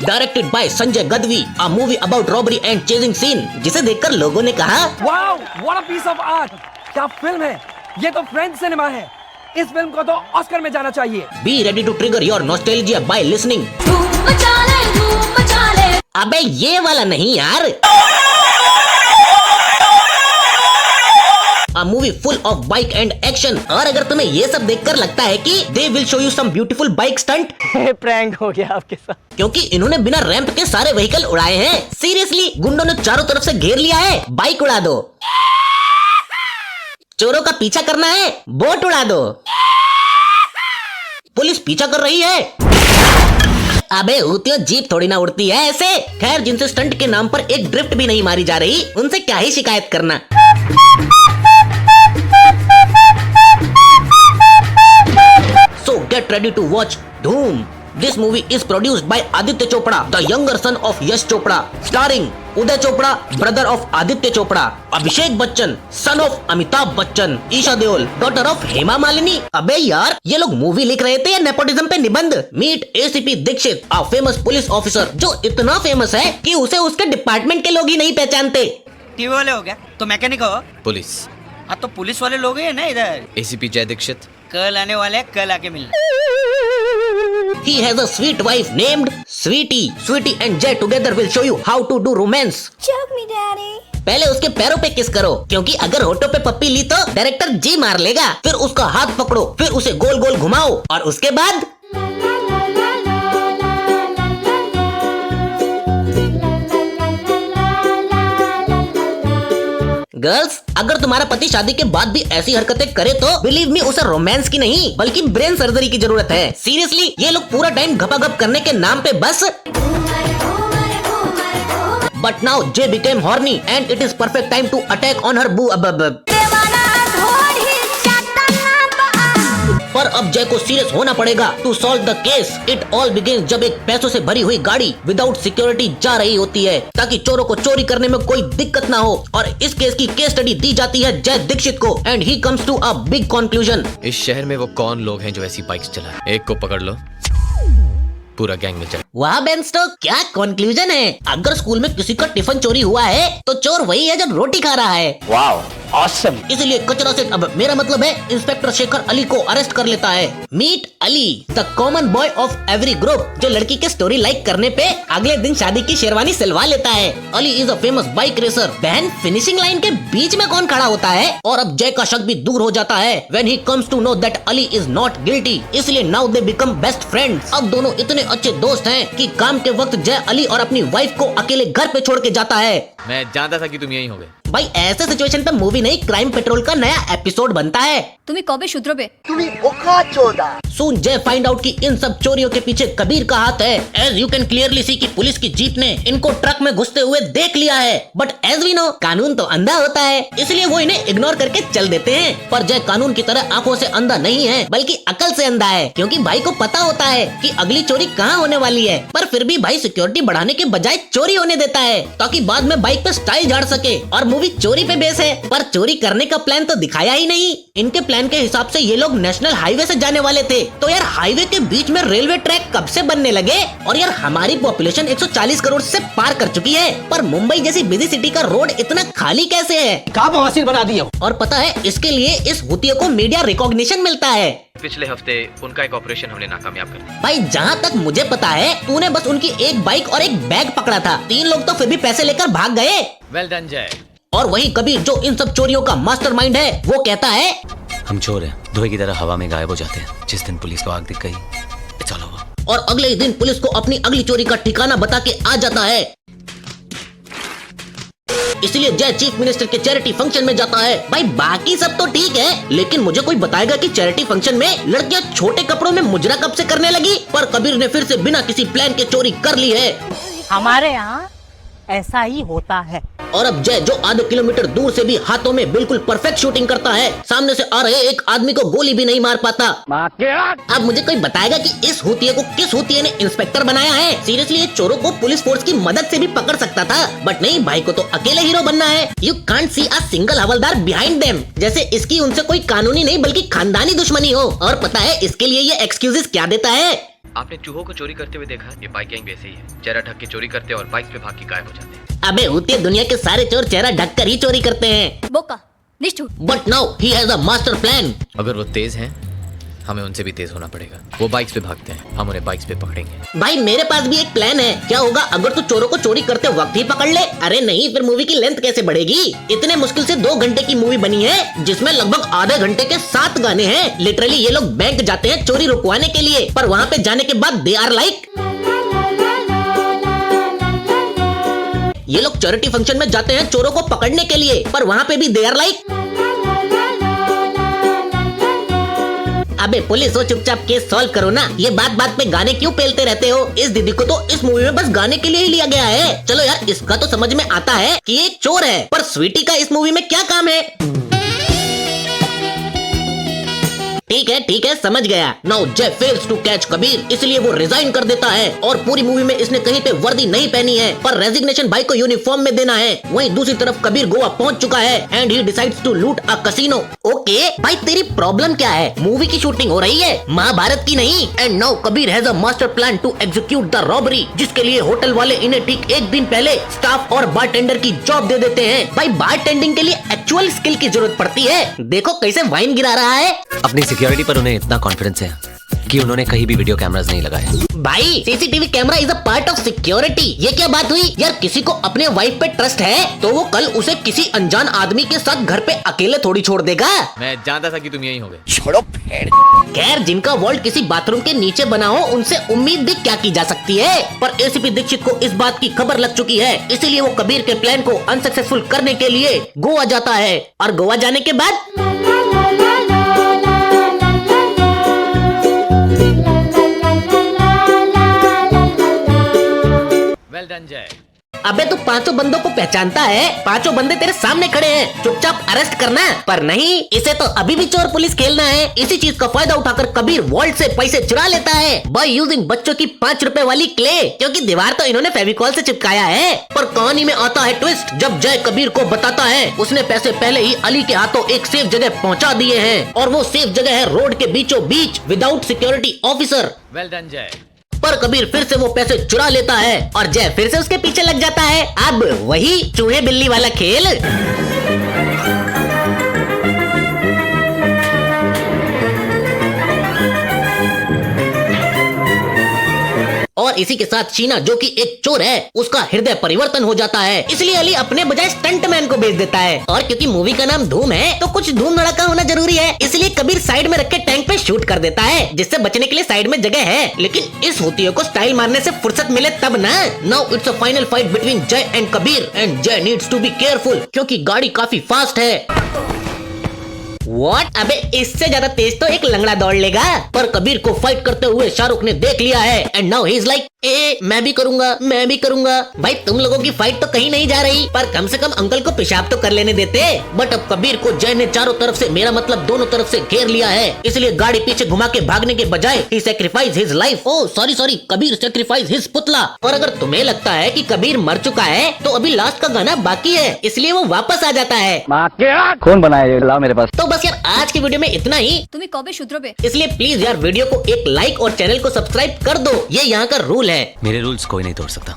Directed by Sanjay Gadhvi, a movie about robbery and chasing scene, जिसे देखकर लोगों ने कहा wow, what a piece of art. क्या फिल्म है ये, तो फ्रेंच सिनेमा है। इस फिल्म को तो ऑस्कर में जाना चाहिए। Be ready to trigger your nostalgia by listening. अबे ये वाला नहीं यार। A movie full of bike and action। और अगर तुम्हें ये सब देखकर लगता है कि they will show you some beautiful bike stunt, prank हो गया आपके साथ। क्योंकि इन्होंने बिना रैंप के सारे व्हीकल उड़ाए हैं। सीरियसली, गुंडों ने चारों तरफ से घेर लिया है, बाइक उड़ा दो। चोरों का पीछा करना है, बोट उड़ा दो। पुलिस पीछा कर रही है। अबे हुतियों, जीप थोड़ी ना उड़ती है ऐसे। खैर, जिनसे स्टंट के नाम पर एक ड्रिफ्ट भी नहीं मारी जा रही, उनसे क्या ही शिकायत करना। So get ready to watch Dhoom. This movie is produced by Aditya Chopra, the younger son of Yash Chopra, starring Uday Chopra, brother of Aditya Chopra, Abhishek Bachchan, son of Amitabh Bachchan, Isha Deol, daughter of Hema Malini। अबे यार, ये लोग movie लिख रहे थे या nepotism पे निबंध? Meet ACP Dixit, a famous police officer, जो इतना फेमस है कि उसे उसके डिपार्टमेंट के लोग ही नहीं पहचानते। टीवी वाले हो गया तो मैकेनिक हो। पुलिस। हाँ तो पुलिस वाले लोग हैं ना इधर। एसीपी जय दीक्षित। कल आने वाले हैं, कल आके मिलना। He has a sweet wife named Sweetie. Sweetie and Jay together will show you how to do romance. Choke me, daddy. पहले उसके पैरों पे किस करो, क्योंकि अगर होठों पे पप्पी ली तो डायरेक्टर जी मार लेगा। फिर उसका हाथ पकड़ो, फिर उसे गोल गोल घुमाओ और उसके बाद गर्ल्स, अगर तुम्हारा पति शादी के बाद भी ऐसी हरकतें करे तो बिलीव मी, उसे रोमांस की नहीं बल्कि ब्रेन सर्जरी की जरूरत है। सीरियसली, ये लोग पूरा टाइम घपाघप करने के नाम पे बस। But now Jay became horny and it is perfect time to attack on her boo। पर अब जय को सीरियस होना पड़ेगा to solve the case. It all begins जब एक पैसों से भरी हुई गाड़ी विदाउट सिक्योरिटी जा रही होती है ताकि चोरों को चोरी करने में कोई दिक्कत ना हो, और इस केस की केस स्टडी दी जाती है जय दीक्षित को and he comes to a big conclusion. इस शहर में वो कौन लोग हैं जो ऐसी बाइक्स चलाएं? एक को पकड़ लो, पूरा गैंग में चल। वाह बेंस्टो, क्या कंक्लूजन है। अगर स्कूल में किसी का टिफिन चोरी हुआ है तो चोर वही है जो रोटी खा रहा है। Wow, awesome. इसलिए कचरा सेठ, अब मेरा मतलब है इंस्पेक्टर शेखर अली को अरेस्ट कर लेता है। Meet Ali, the common boy of every group, जो लड़की के स्टोरी लाइक करने पे अगले दिन शादी की शेरवानी सिलवा लेता है। Ali is a famous bike racer. बहन, फिनिशिंग लाइन के बीच में कौन खड़ा होता है? और अब जय का शक भी दूर हो जाता है when he comes to know that Ali is not guilty. इसलिए now they become best friends. अब दोनों इतने अच्छे दोस्त हैं कि काम के वक्त जय अली और अपनी वाइफ को अकेले घर पे छोड़ के जाता है। मैं जानता था कि तुम यहीं होगे। भाई, ऐसे सिचुएशन पे मूवी नहीं, क्राइम पेट्रोल का नया एपिसोड बनता है। तुम्हें कबे शुद्रबे? सून जय फाइंड आउट कि इन सब चोरियों के पीछे कबीर का हाथ है। As you can clearly see कि पुलिस की जीप ने इनको ट्रक में घुसते हुए देख लिया है। बट एज वी नो, कानून तो अंधा होता है, इसलिए वो इन्हें इग्नोर करके चल देते हैं। पर जय कानून की तरह आंखों से अंधा नहीं है, बल्कि अकल से अंधा है, क्योंकि भाई को पता होता है कि अगली चोरी कहाँ होने वाली है। पर फिर भी भाई सिक्योरिटी बढ़ाने के बजाय चोरी होने देता है ताकि बाद में बाइक पे स्टाइल झाड़ सके। और मूवी चोरी पे बेस है, पर चोरी करने का प्लान तो दिखाया ही नहीं। इनके प्लान के हिसाब से ये लोग नेशनल हाईवे से जाने वाले थे, तो यार हाईवे के बीच में रेलवे ट्रैक कब से बनने लगे? और यार हमारी पॉपुलेशन 140 करोड़ से पार कर चुकी है, पर मुंबई जैसी बिजी सिटी का रोड इतना खाली कैसे है? कहाँ बवासीर बना दिया। और पता है, इसके लिए इस हुतिया को मीडिया रिकॉग्निशन मिलता है। पिछले हफ्ते उनका एक ऑपरेशन हमने नाकामयाब कर दिया। भाई, जहाँ तक मुझे पता है, तूने बस उनकी एक बाइक और एक बैग पकड़ा था। 3 लोग तो फिर भी पैसे लेकर भाग गए। वेल डन जय। और वही कबीर, जो इन सब चोरियों का मास्टरमाइंड है, वो कहता है हम चोर हैं, धुएं की तरह हवा में गायब हो जाते हैं। जिस दिन पुलिस को आग दिख गई, इट्स ऑल ओवर। और अगले ही दिन पुलिस को अपनी अगली चोरी का ठिकाना बता के आ जाता है। इसलिए जय चीफ मिनिस्टर के चैरिटी फंक्शन में जाता है। भाई, बाकी सब तो ठीक है, लेकिन मुझे कोई बताएगा कि चैरिटी फंक्शन में लड़कियां छोटे कपड़ों में मुजरा कब से करने लगी? पर कबीर ने फिर से बिना किसी प्लान के चोरी कर ली है। हमारे यहाँ ऐसा ही होता है। और अब जय, जो आधे किलोमीटर दूर से भी हाथों में बिल्कुल परफेक्ट शूटिंग करता है, सामने से आ रहे एक आदमी को गोली भी नहीं मार पाता। अब मुझे कोई बताएगा कि इस हुतिये को किस हुतिये ने इंस्पेक्टर बनाया है? सीरियसली, ये चोरों को पुलिस फोर्स की मदद से भी पकड़ सकता था, बट नहीं, भाई को तो अकेले हीरो बनना है। You can't see a single havildar behind them, जैसे इसकी उनसे कोई कानूनी नहीं बल्कि खानदानी दुश्मनी हो। और पता है इसके लिए ये एक्सक्यूजेस क्या देता है? आपने चूहों को चोरी करते हुए देखा? ये बाइक गैंग भी ऐसे ही है, चेहरा ढक के चोरी करते हैं और बाइक पे भाग के गायब हो जाते हैं। अबे होते दुनिया के सारे चोर चेहरा ढककर ही चोरी करते हैं। बोका निष्ठुर। But now he has a master plan. अगर वो तेज हैं, हमें उनसे भी तेज होना पड़ेगा। वो बाइक्स पे भागते हैं, हम उन्हें बाइक्स पे पकड़ेंगे। भाई मेरे पास भी एक प्लान है। क्या होगा अगर तू चोरों को चोरी करते वक्त ही पकड़ ले? अरे नहीं, फिर मूवी की लेंथ कैसे बढ़ेगी? इतने मुश्किल से 2 घंटे की मूवी बनी है जिसमें लगभग आधे घंटे के 7 गाने हैं। लिटरली ये लोग बैंक जाते हैं चोरी रुकवाने के लिए, पर वहाँ पे जाने के बाद दे आर लाइक, ये लोग चैरिटी फंक्शन में जाते हैं चोरों को पकड़ने के लिए, पर वहाँ पे भी दे आर लाइक, अबे पुलिस हो चुपचाप केस सॉल्व करो ना। ये बात बात पे गाने क्यों पेलते रहते हो? इस दीदी को तो इस मूवी में बस गाने के लिए ही लिया गया है। चलो यार, इसका तो समझ में आता है कि ये एक चोर है, पर स्वीटी का इस मूवी में क्या काम है? ठीक है समझ गया। नाउ जय फेल्स टू कैच कबीर, इसलिए वो रिजाइन कर देता है और पूरी मूवी में इसने कहीं पे वर्दी नहीं पहनी है, पर रेजिग्नेशन भाई को यूनिफॉर्म में देना है। वहीं दूसरी तरफ कबीर गोवा पहुंच चुका है एंड ही डिसाइड्स टू लूट अ कैसीनो। ओके भाई, तेरी प्रॉब्लम क्या है? मूवी की शूटिंग हो रही है, महाभारत की नहीं। And now Kabir has a master plan to execute the robbery, जिसके लिए होटल वाले इन्हें ठीक 1 दिन पहले स्टाफ और बारटेंडर की जॉब दे देते हैं। भाई बारटेंडिंग के लिए एक्चुअल स्किल की जरूरत पड़ती है। देखो कैसे वाइन गिरा रहा है। अपनी सिक्योरिटी पर उन्हें इतना कॉन्फिडेंस है कि उन्होंने कहीं भी वीडियो कैमरास नहीं लगाए। भाई CCTV camera is a part of security. ये क्या बात हुई यार? किसी को अपने वाइफ पे ट्रस्ट है तो वो कल उसे किसी अनजान आदमी के साथ घर पे अकेले थोड़ी छोड़ देगा। मैं जानता था कि तुम यही होगे। खैर, जिनका वॉल्ट किसी बाथरूम के नीचे बना हो उनसे उम्मीद भी क्या की जा सकती है। पर एसीपी दीक्षित को इस बात की खबर लग चुकी है, इसीलिए वो कबीर के प्लान को अनसक्सेसफुल करने के लिए गोवा जाता है। और गोवा जाने के बाद वेल डन जय। अबे तू 5 बंदों को पहचानता है? 5 बंदे तेरे सामने खड़े हैं, चुपचाप अरेस्ट करना। पर नहीं, इसे तो अभी भी चोर पुलिस खेलना है। इसी चीज का फायदा उठाकर कबीर वॉल्ट से पैसे चुरा लेता है बाय यूजिंग बच्चों की 5 रुपए वाली क्ले, क्योंकि दीवार तो इन्होंने फेविकॉल से चिपकाया है। पर कहानी में आता है ट्विस्ट, जब जय कबीर को बताता है उसने पैसे पहले ही अली के हाथों एक सेफ जगह पहुँचा दिए हैं, और वो सेफ जगह है रोड के बीचों बीच without security officer. Well done Jai. पर कबीर फिर से वो पैसे चुरा लेता है और जय फिर से उसके पीछे लग जाता है। अब वही चूहे बिल्ली वाला खेल। और इसी के साथ शीना, जो कि एक चोर है, उसका हृदय परिवर्तन हो जाता है। इसलिए अली अपने बजाय स्टंटमैन को भेज देता है। और क्योंकि मूवी का नाम धूम है तो कुछ धूम धड़ाका होना जरूरी है, इसलिए कबीर साइड में रखे टैंक पे शूट कर देता है, जिससे बचने के लिए साइड में जगह है। लेकिन इस होतियों को स्टाइल मारने से फुर्सत मिले तब ना। Now it's a final fight between जय एंड कबीर, एंड जय नीड्स टू बी केयरफुल क्योंकि गाड़ी काफी फास्ट है। What? अबे इससे ज्यादा तेज तो एक लंगड़ा दौड़ लेगा। पर कबीर को फाइट करते हुए शाहरुख ने देख लिया है and now he is like, मैं भी करूंगा। भाई तुम लोगों की फाइट तो कहीं नहीं जा रही, पर कम से कम अंकल को पेशाब तो कर लेने देते। बट अब कबीर को जय ने चारों तरफ से, मेरा मतलब दोनों तरफ से घेर लिया है, इसलिए गाड़ी पीछे घुमा के भागने के बजाय ही sacrifice his life. Oh sorry, Kabir sacrifice his पुतला। और अगर तुम्हें लगता है कि कबीर मर चुका है तो अभी लास्ट का गाना बाकी है, इसलिए वो वापस आ जाता है। कौन बनाया ये? लाओ मेरे पास। तो बस यार आज की वीडियो में इतना ही। तुम्हें कबे शुद्रबे। इसलिए प्लीज यार वीडियो को एक लाइक और चैनल को सब्सक्राइब कर दो, ये यहाँ का रूल है। मेरे रूल्स कोई नहीं तोड़ सकता।